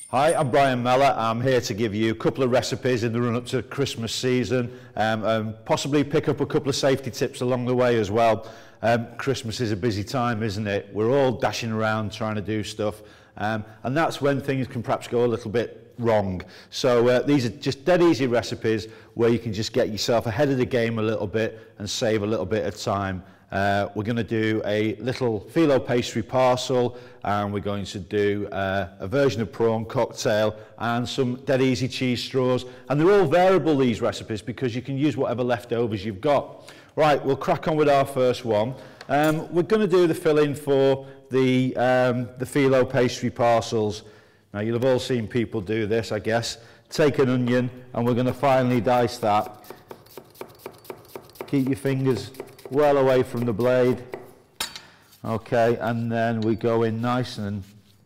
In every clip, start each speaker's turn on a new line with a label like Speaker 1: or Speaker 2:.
Speaker 1: Hi, I'm Brian Mellor. I'm here to give you a couple of recipes in the run-up to Christmas season, and possibly pick up a couple of safety tips along the way as well. Christmas is a busy time, isn't it? We're all dashing around trying to do stuff, and that's when things can perhaps go a little bit wrong. So these are just dead easy recipes where you can just get yourself ahead of the game a little bit and save a little bit of time. We're going to do a little Filo Pastry parcel, and we're going to do a version of prawn cocktail and some dead easy cheese straws, and they're all variable, these recipes, because you can use whatever leftovers you've got. Right, we'll crack on with our first one. We're going to do the filling for the Filo Pastry parcels. Now, you'll have all seen people do this, I guess. Take an onion, and we're going to finely dice that. Keep your fingers well away from the blade. Okay, and then we go in nice and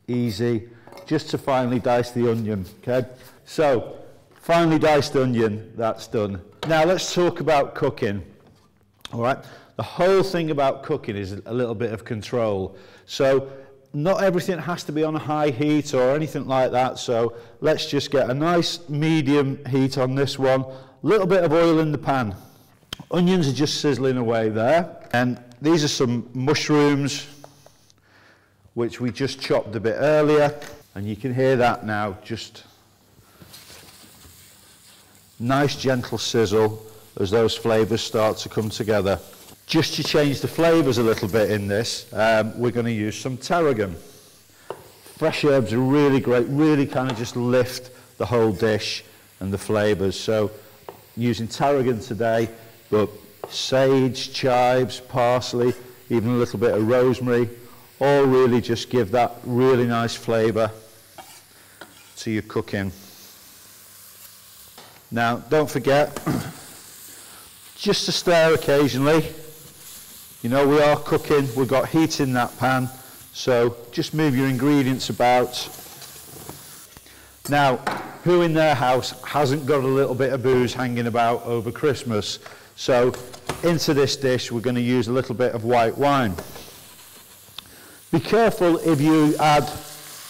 Speaker 1: easy just to finely dice the onion. Okay, so finely diced onion, that's done. Now let's talk about cooking. All right, the whole thing about cooking is a little bit of control. So not everything has to be on a high heat or anything like that, so let's just get a nice medium heat on this one. A little bit of oil in the pan. Onions are just sizzling away there, and these are some mushrooms which we just chopped a bit earlier, and you can hear that now, just nice gentle sizzle as those flavours start to come together. Just to change the flavours a little bit in this, we're going to use some tarragon. Fresh herbs are really great, really kind of just lift the whole dish and the flavours. So using tarragon today, but sage, chives, parsley, even a little bit of rosemary, all really just give that really nice flavour to your cooking. Now, don't forget, just to stir occasionally. You know, we are cooking, we've got heat in that pan, so just move your ingredients about. Now, who in their house hasn't got a little bit of booze hanging about over Christmas? So into this dish we're going to use a little bit of white wine. Be careful if you add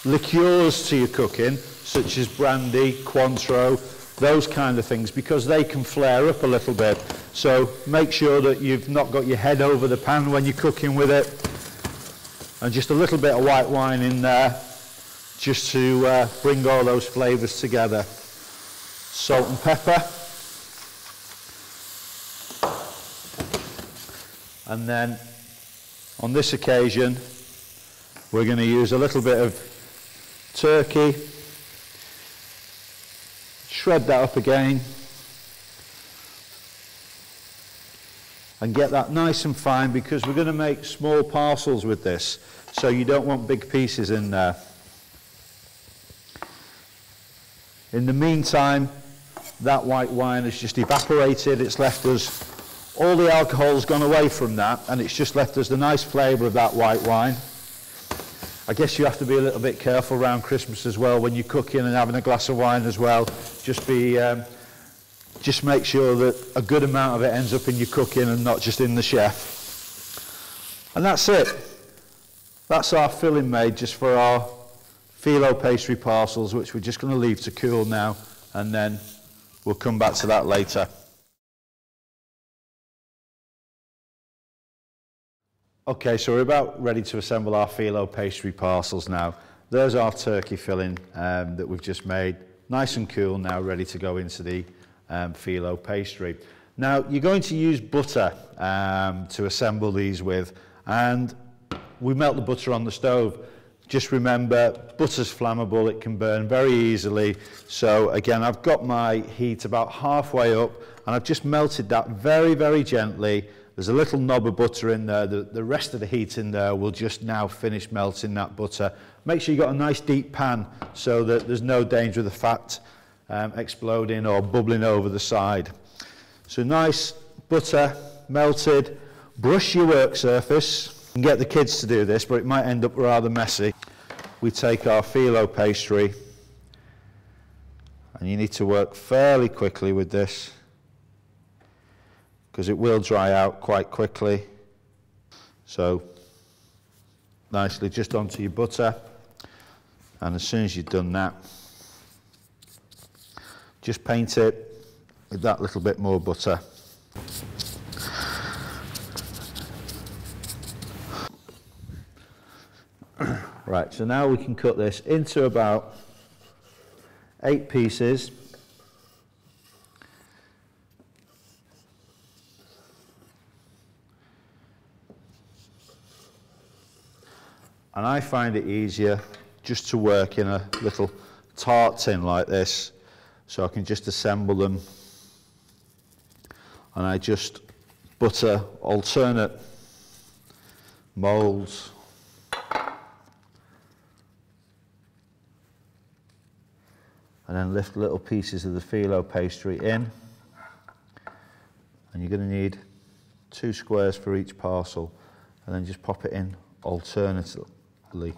Speaker 1: liqueurs to your cooking, such as brandy, Cointreau, those kind of things, because they can flare up a little bit. So make sure that you've not got your head over the pan when you're cooking with it. And just a little bit of white wine in there, just to bring all those flavours together. Salt and pepper. And then on this occasion we're going to use a little bit of turkey, shred that up again and get that nice and fine, because we're going to make small parcels with this, so you don't want big pieces in there. In the meantime, that white wine has just evaporated. It's left us, all the alcohol's gone away from that, and it's just left us the nice flavour of that white wine. I guess you have to be a little bit careful around Christmas as well when you're cooking and having a glass of wine as well. Just make sure that a good amount of it ends up in your cooking and not just in the chef. And that's it. That's our filling made just for our Filo Pastry parcels, which we're just going to leave to cool now, and then we'll come back to that later. Okay, so we're about ready to assemble our Filo Pastry parcels now. There's our turkey filling that we've just made. Nice and cool now, ready to go into the Filo Pastry. Now, you're going to use butter to assemble these with, and we melt the butter on the stove. Just remember, butter's flammable, it can burn very easily. So again, I've got my heat about halfway up, and I've just melted that very, very gently. There's a little knob of butter in there. The rest of the heat in there will just now finish melting that butter. Make sure you've got a nice deep pan so that there's no danger of the fat exploding or bubbling over the side. So nice butter melted. Brush your work surface. You can get the kids to do this, but it might end up rather messy. We take our Filo pastry, and you need to work fairly quickly with this, because it will dry out quite quickly. So nicely just onto your butter, and as soon as you've done that, just paint it with that little bit more butter. Right, so now we can cut this into about 8 pieces. And I find it easier just to work in a little tart tin like this, so I can just assemble them, and I just butter alternate moulds. And then lift little pieces of the phyllo pastry in. And you're going to need 2 squares for each parcel, and then just pop it in alternately.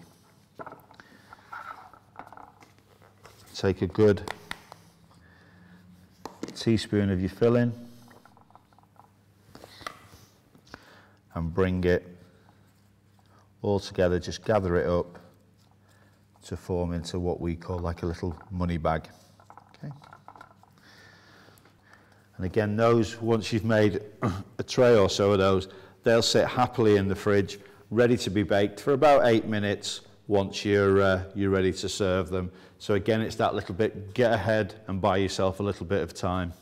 Speaker 1: Take a good teaspoon of your filling and bring it all together, just gather it up to form into what we call like a little money bag. Okay. And again, those, once you've made a tray or so of those, they'll sit happily in the fridge, ready to be baked for about 8 minutes once you're ready to serve them. So again, it's that little bit, get ahead and buy yourself a little bit of time.